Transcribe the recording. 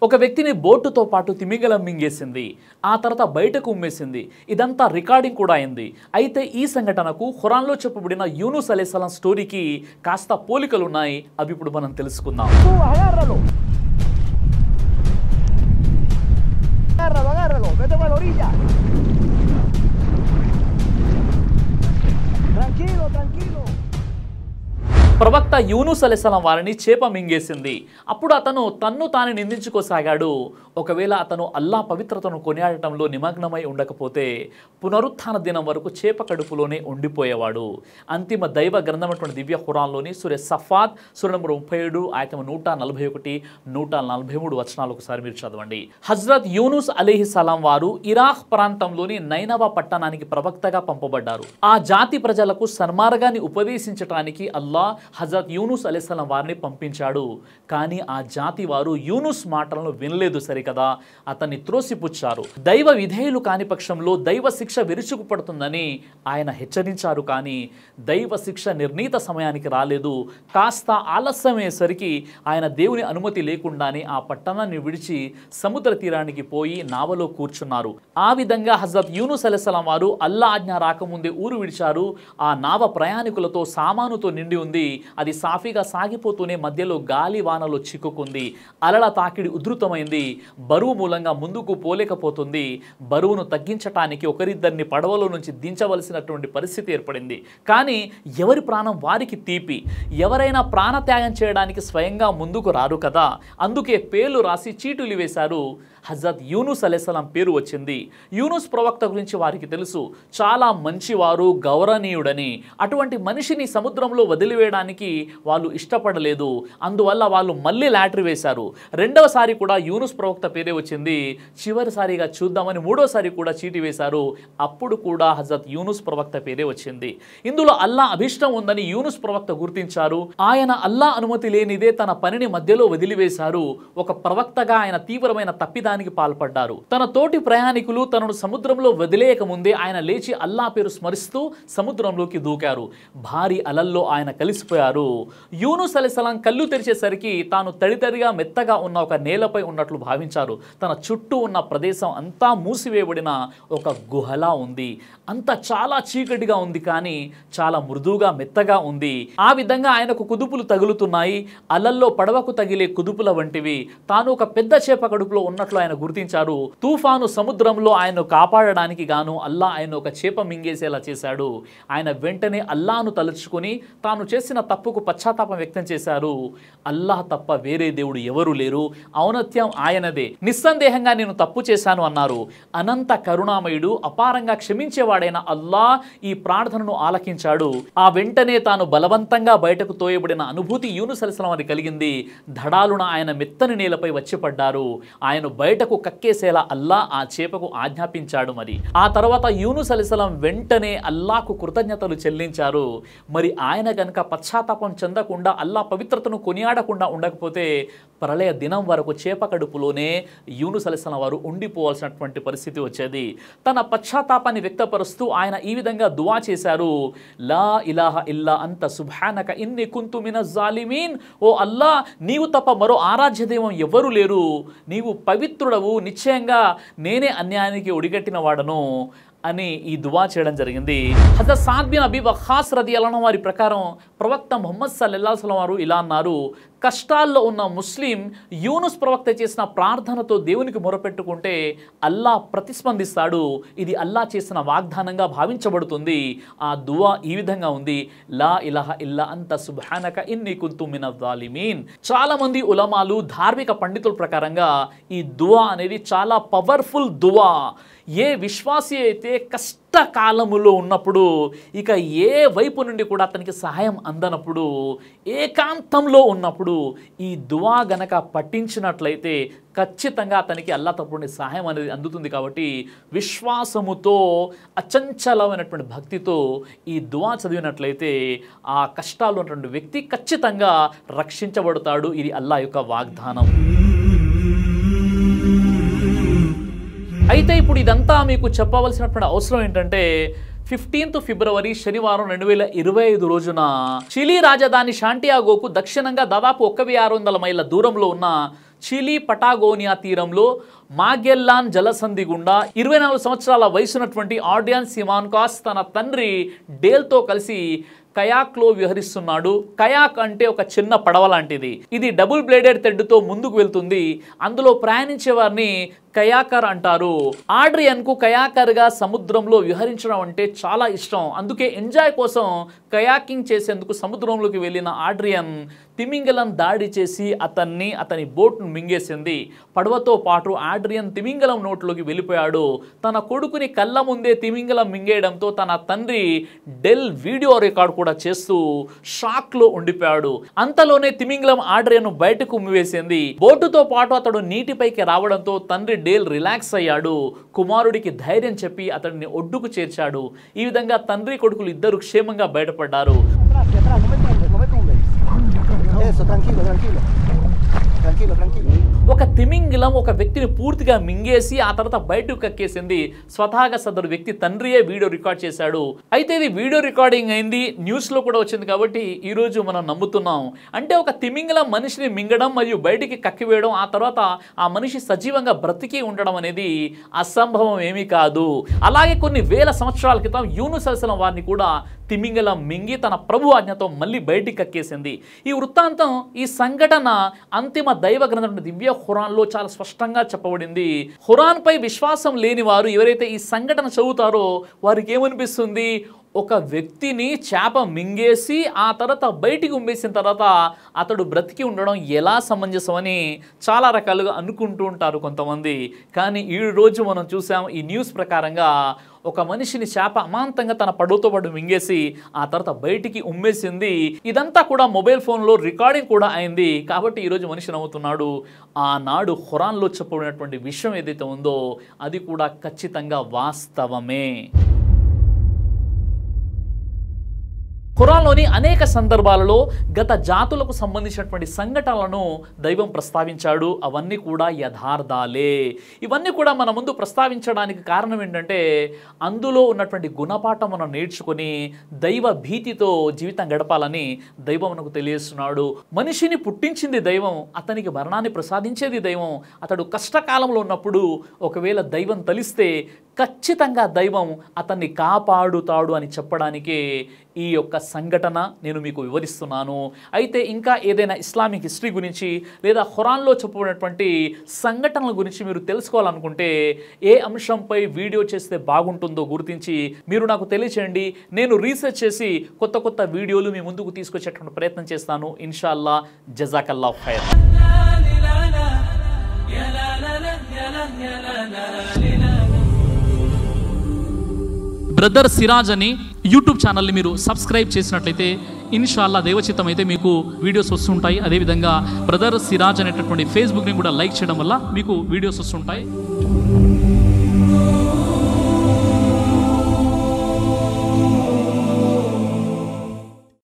ఒక వ్యక్తిని బోటుతో పాటు తిమింగలం మింగేసింది. ఆ తర్వాత బయటకు ఉమ్మేసింది. ఇదంతా రికార్డింగ్ కూడా అయింది. అయితే ఈ సంఘటనకు ఖురాన్లో చెప్పబడిన యూనుస్ అలైహిస్సలాం స్టోరీకి కాస్త పోలికలు ఉన్నాయి. అవి ఇప్పుడు మనం తెలుసుకుందాం. Agárralo, vete para la orilla. Tranquilo, tranquilo. ప్రవక్త యూనుస్ అలైహిస్సలాం వారిని చేప మింగేసింది. అప్పుడు అతను తన్ను తాను నిందించుకోసాగాడు. ఒకవేళ అతను అల్లా పవిత్రతను కొనియాడటంలో నిమగ్నమై ఉండకపోతే పునరుత్థాన దినం వరకు చేప కడుపులోనే ఉండిపోయేవాడు. అంతిమ దైవ గ్రంథమైనటువంటి దివ్య ఖురాన్లోని సూర సఫాత్ సూర నంబర్ 37 ఆయత 141 143 వచనాలు ఒకసారి మీరు చదవండి. హజ్రత్ యూనుస్ అలైహిస్సలాం వారు ఇరాక్ ప్రాంతంలోని నైనవా పట్టణానికి ప్రవక్తగా పంపబడ్డారు. ఆ జాతి ప్రజలకు సన్మార్గాన్ని ఉపదేశించడానికి అల్లా హజరత్ యూనుస్ అలైహిస్సలాం వారిని పంపించాడు. కానీ ఆ జాతి వారు యూనుస్ మాటలను వినలేదు సరికదా, అతన్ని త్రోసిపుచ్చారు. దైవ విధేయులు కాని పక్షంలో దైవ శిక్ష విరుచుకుపడుతుందని ఆయన హెచ్చరించారు. కానీ దైవ శిక్ష నిర్ణీత సమయానికి రాలేదు. కాస్త ఆలస్యమయ్యేసరికి ఆయన దేవుని అనుమతి లేకుండానే ఆ పట్టణాన్ని విడిచి సముద్ర తీరానికి పోయి నావలో కూర్చున్నారు. ఆ విధంగా హజరత్ యూనుస్ అలైహిస్సలాం వారు అల్లా ఆజ్ఞ రాకముందే ఊరు విడిచారు. ఆ నావ ప్రయాణికులతో సామానుతో నిండి ఉంది. అది సాఫీగా సాగిపోతూనే మధ్యలో గాలి వానలో చిక్కుకుంది. అలల తాకిడి ఉధృతమైంది. బరువు మూలంగా ముందుకు పోలేకపోతుంది. బరువును తగ్గించటానికి ఒకరిద్దరిని పడవలో నుంచి దించవలసినటువంటి పరిస్థితి ఏర్పడింది. కానీ ఎవరి ప్రాణం వారికి తీపి. ఎవరైనా ప్రాణత్యాగం చేయడానికి స్వయంగా ముందుకు రారు కదా. అందుకే పేర్లు రాసి చీటులు వేశారు. హజరత్ యూనుస్ అలైహిస్సలాం పేరు వచ్చింది. యూనుస్ ప్రవక్త గురించి వారికి తెలుసు, చాలా మంచివారు, గౌరవనీయుడని. అటువంటి మనిషిని సముద్రంలో వదిలివేయడానికి వాళ్ళు ఇష్టపడలేదు. అందువల్ల వాళ్ళు మళ్ళీ లాటరీ వేశారు. రెండవసారి కూడా యూనుస్ ప్రవక్త పేరే వచ్చింది. చివరిసారిగా చూద్దామని మూడోసారి కూడా చీటి వేశారు. అప్పుడు కూడా హజరత్ యూనుస్ ప్రవక్త పేరే వచ్చింది. ఇందులో అల్లా అభిష్టం ఉందని యూనుస్ ప్రవక్త గుర్తించారు. ఆయన అల్లా అనుమతి లేనిదే తన పనిని మధ్యలో వదిలివేశారు. ఒక ప్రవక్తగా ఆయన తీవ్రమైన తప్పిదానికి పాల్పడ్డారు. తన తోటి ప్రయాణికులు తనను సముద్రంలో వదిలేయక ముందే ఆయన లేచి అల్లా పేరు స్మరిస్తూ సముద్రంలోకి దూకారు. భారీ అలల్లో ఆయన కలిసిపోయారు. యూనుస్ అలైహిస్సలాం కళ్ళు తెరిచేసరికి తాను తడితడిగా మెత్తగా ఉన్న ఒక నేలపై ఉన్నట్లు భావించారు. తన చుట్టూ ఉన్న ప్రదేశం అంతా మూసివేయబడిన ఒక గుహలా ఉంది. అంతా చాలా చీకటిగా ఉంది, కానీ చాలా మృదువుగా మెత్తగా ఉంది. ఆ విధంగా ఆయనకు కుదుపులు తగులుతున్నాయి. అలల్లో పడవకు తగిలే కుదుపుల వంటివి. తాను ఒక పెద్ద చేప కడుపులో ఉన్నట్లు ఆయన గుర్తించారు. తుఫాను సముద్రంలో ఆయన్ను కాపాడడానికి గాను అల్లా ఆయన ఒక చేప మింగేసేలా చేశాడు. ఆయన వెంటనే అల్లాను తలుచుకుని తాను చేసిన తప్పుకు పశ్చాత్తాపం వ్యక్తం చేశారు. అల్లాహ్ తప్ప వేరే దేవుడు ఎవరు లేరు, ఔన్నత్యం ఆయనదే, నిస్సందేహంగా నేను తప్పు చేశాను అన్నారు. అనంత కరుణామయుడు, అపారంగా క్షమించేవాడైన అల్లాహ్ ఈ ప్రార్థనను ఆలకించాడు. ఆ వెంటనే తాను బలవంతంగా బయటకు తోయబడిన అనుభూతి యూనుస్ అలైహిస్సలాం వారికి కలిగింది. ధడాలున ఆయన మెత్తని నేలపై వచ్చి పడ్డారు. ఆయన బయటకు కక్కేసేలా అల్లా ఆ చేపకు ఆజ్ఞాపించాడు. మరి ఆ తర్వాత యూనుస్ అలైహిస్సలాం వెంటనే అల్లాకు కృతజ్ఞతలు చెల్లించారు. మరి ఆయన కనుక పశ్చాత్తాపం చెందకుండా అల్లా పవిత్రతను కొనియాడకుండా ఉండకపోతే ప్రళయ దినం వరకు చేప కడుపులోనే యూనుస్ అలైహిస్సలాం వారు ఉండిపోవాల్సినటువంటి పరిస్థితి వచ్చేది. తన పశ్చాత్తాపాన్ని వ్యక్తపరుస్తూ ఆయన ఈ విధంగా దువా చేశారు. లా ఇలాహ ఇల్లా అంత సుబ్హానక ఇన్ని కుంతు మినజ్ జాలిమీన్. ఓ అల్లా, నీవు తప్ప మరో ఆరాధ్య దైవం ఎవ్వరూ లేరు. నీవు పవిత్రుడవు. నిశ్చయంగా నేనే అన్యాయానికి ఒడిగట్టిన వాడను అని ఈ దువా చేయడం జరిగింది. హజరత్ సాద్ బిన్ అబీ వక్కాస్ రదియల్లాహు అన్హు వారి ప్రకారం ప్రవక్త ముహమ్మద్ సల్లల్లాహు అలైహి వసల్లం వారు ఇలా అన్నారు, కష్టాల్లో ఉన్న ముస్లిం యూనుస్ ప్రవక్త చేసిన ప్రార్థనతో దేవునికి మొరపెట్టుకుంటే అల్లా ప్రతిస్పందిస్తాడు. ఇది అల్లా చేసిన వాగ్దానంగా భావించబడుతుంది. ఆ దువా ఈ విధంగా ఉంది, లా ఇలాహ ఇల్లా అంత సుబ్హానక ఇన్ని కుంతు మినజ్ జాలిమీన్. చాలా మంది ఉలమాలు, ధార్మిక పండితుల ప్రకారంగా ఈ దువా అనేది చాలా పవర్ఫుల్ దువా. ఏ విశ్వాసి అయితే కష్టకాలములో ఉన్నప్పుడు, ఇక ఏ వైపు నుండి కూడా అతనికి సహాయం అందనప్పుడు, ఏకాంతంలో ఉన్నప్పుడు ఈ దువా గనక పఠించినట్లయితే ఖచ్చితంగా అతనికి అల్లా తరపున సహాయం అనేది అందుతుంది. కాబట్టి విశ్వాసముతో, అచంచలమైనటువంటి భక్తితో ఈ దువా చదివినట్లయితే ఆ కష్టాల్లో ఉన్నటువంటి వ్యక్తి ఖచ్చితంగా రక్షించబడతాడు. ఇది అల్లా యొక్క వాగ్దానం. అయితే ఇప్పుడు ఇదంతా మీకు చెప్పవలసినటువంటి అవసరం ఏంటంటే 15th ఫిబ్రవరి శనివారం 2025 రోజున చిలీ రాజధాని శాంటియాగోకు దక్షిణంగా దాదాపు 1600 మైళ్ళ దూరంలో ఉన్న చిలీ పటాగోనియా తీరంలో మాగెల్లాన్ జలసంధి గుండా 24 సంవత్సరాల వయసున్నటువంటి ఆర్డియాన్ సిమాన్కాస్ తన తండ్రి డేల్తో కలిసి కయాక్లో విహరిస్తున్నాడు. కయాక్ అంటే ఒక చిన్న పడవ లాంటిది. ఇది డబుల్ బ్లేడెడ్ తెడ్డుతో ముందుకు వెళ్తుంది. అందులో ప్రయాణించే వారిని కయాకర్ అంటారు. ఆడ్రియన్కు కయాకర్గా సముద్రంలో విహరించడం అంటే చాలా ఇష్టం. అందుకే ఎంజాయ్ కోసం కయాకింగ్ చేసేందుకు సముద్రంలోకి వెళ్ళిన ఆడ్రియన్ తిమింగలం దాడి చేసి అతని బోట్ను మింగేసింది. పడవతో పాటు ఆడ్రియన్ తిమింగలం నోట్లోకి వెళ్ళిపోయాడు. తన కొడుకుని కళ్ళ ముందే తిమింగలం మింగేయడంతో తన తండ్రి డెల్ వీడియో రికార్డ్ కూడా చేస్తూ షాక్లో ఉండిపోయాడు. అంతలోనే తిమింగలం ఆడ్రియన్ బయటకు ఉమ్మివేసింది. బోటుతో పాటు అతడు నీటిపైకి రావడంతో తండ్రి డేల్ రిలాక్స్ అయ్యాడు. కుమారుడికి ధైర్యం చెప్పి అతడిని ఒడ్డుకు చేర్చాడు. ఈ విధంగా తండ్రి కొడుకులు ఇద్దరు క్షేమంగా బయటపడ్డారు. Eso, tranquilo, tranquilo. Tranquilo, tranquilo. ఒక తిమింగిలం ఒక వ్యక్తిని పూర్తిగా మింగేసి ఆ తర్వాత బయటకు కక్కేసింది. స్వతహాగా సదరు వ్యక్తి తండ్రియే వీడియో రికార్డ్ చేశాడు. అయితే ఇది వీడియో రికార్డింగ్ అయింది, న్యూస్లో కూడా వచ్చింది కాబట్టి ఈరోజు మనం నమ్ముతున్నాం. అంటే ఒక తిమింగలం మనిషిని మింగడం మరియు బయటికి కక్కివేయడం, ఆ తర్వాత ఆ మనిషి సజీవంగా బ్రతికి ఉండడం అనేది అసంభవం ఏమీ కాదు. అలాగే కొన్ని వేల సంవత్సరాల క్రితం యూనుస్ అలైహిస్సలాం వారిని కూడా తిమింగలం మింగి తన ప్రభు ఆజ్ఞతో మళ్ళీ బయటికి కక్కేసింది. ఈ వృత్తాంతం, ఈ సంఘటన అంతిమ దైవ గ్రంథం దివ్య ఖురాన్లో చాలా స్పష్టంగా చెప్పబడింది. ఖురాన్పై విశ్వాసం లేని వారు ఎవరైతే ఈ సంఘటన చదువుతారో వారికి ఏమనిపిస్తుంది? ఒక వ్యక్తిని చేప మింగేసి ఆ తర్వాత బయటికి ఉమ్మేసిన తర్వాత అతడు బ్రతికి ఉండడం ఎలా సమంజసమని చాలా రకాలుగా అనుకుంటూ ఉంటారు కొంతమంది. కానీ ఈ రోజు మనం చూసాం ఈ న్యూస్ ప్రకారంగా ఒక మనిషిని చేప అమాంతంగా తన పడవతో పాటు మింగేసి ఆ తర్వాత బయటికి ఉమ్మేసింది. ఇదంతా కూడా మొబైల్ ఫోన్లో రికార్డింగ్ కూడా అయింది. కాబట్టి ఈరోజు మనిషి నవ్వుతున్నాడు. ఆనాడు ఖురాన్లో చెప్పబడినటువంటి విషయం ఏదైతే ఉందో అది కూడా ఖచ్చితంగా వాస్తవమే. ఖురాన్లోని అనేక సందర్భాలలో గత జాతులకు సంబంధించినటువంటి సంఘటనలను దైవం ప్రస్తావించాడు. అవన్నీ కూడా యథార్థాలే. ఇవన్నీ కూడా మన ముందు ప్రస్తావించడానికి కారణం ఏంటంటే అందులో ఉన్నటువంటి గుణపాఠం మనం నేర్చుకొని దైవ భీతితో జీవితం గడపాలని దైవం మనకు తెలియజేస్తున్నాడు. మనిషిని పుట్టించింది దైవం, అతనికి మరణాన్ని ప్రసాదించేది దైవం. అతడు కష్టకాలంలో ఉన్నప్పుడు ఒకవేళ దైవం తలిస్తే ఖచ్చితంగా దైవం అతన్ని కాపాడుతాడు అని చెప్పడానికే ఈ యొక్క సంఘటన నేను మీకు వివరిస్తున్నాను. అయితే ఇంకా ఏదైనా ఇస్లామిక్ హిస్టరీ గురించి లేదా ఖురాన్లో చెప్పబడినటువంటి సంఘటనల గురించి మీరు తెలుసుకోవాలనుకుంటే ఏ అంశంపై వీడియో చేస్తే బాగుంటుందో గుర్తించి మీరు నాకు తెలియచేయండి. నేను రీసెర్చ్ చేసి కొత్త కొత్త వీడియోలు మీ ముందుకు తీసుకొచ్చేటువంటి ప్రయత్నం చేస్తాను. ఇన్షాల్లా. జజాకల్లాహు ఖైర్. బ్రదర్ సిరాజ్ అని యూట్యూబ్ ఛానల్ని మీరు సబ్స్క్రైబ్ చేసినట్లయితే ఇన్షాల్లా దేవచిత్తం అయితే మీకు వీడియోస్ వస్తుంటాయి. అదేవిధంగా బ్రదర్ సిరాజ్ అనేటటువంటి ఫేస్బుక్ని కూడా లైక్ చేయడం వల్ల మీకు వీడియోస్ వస్తుంటాయి.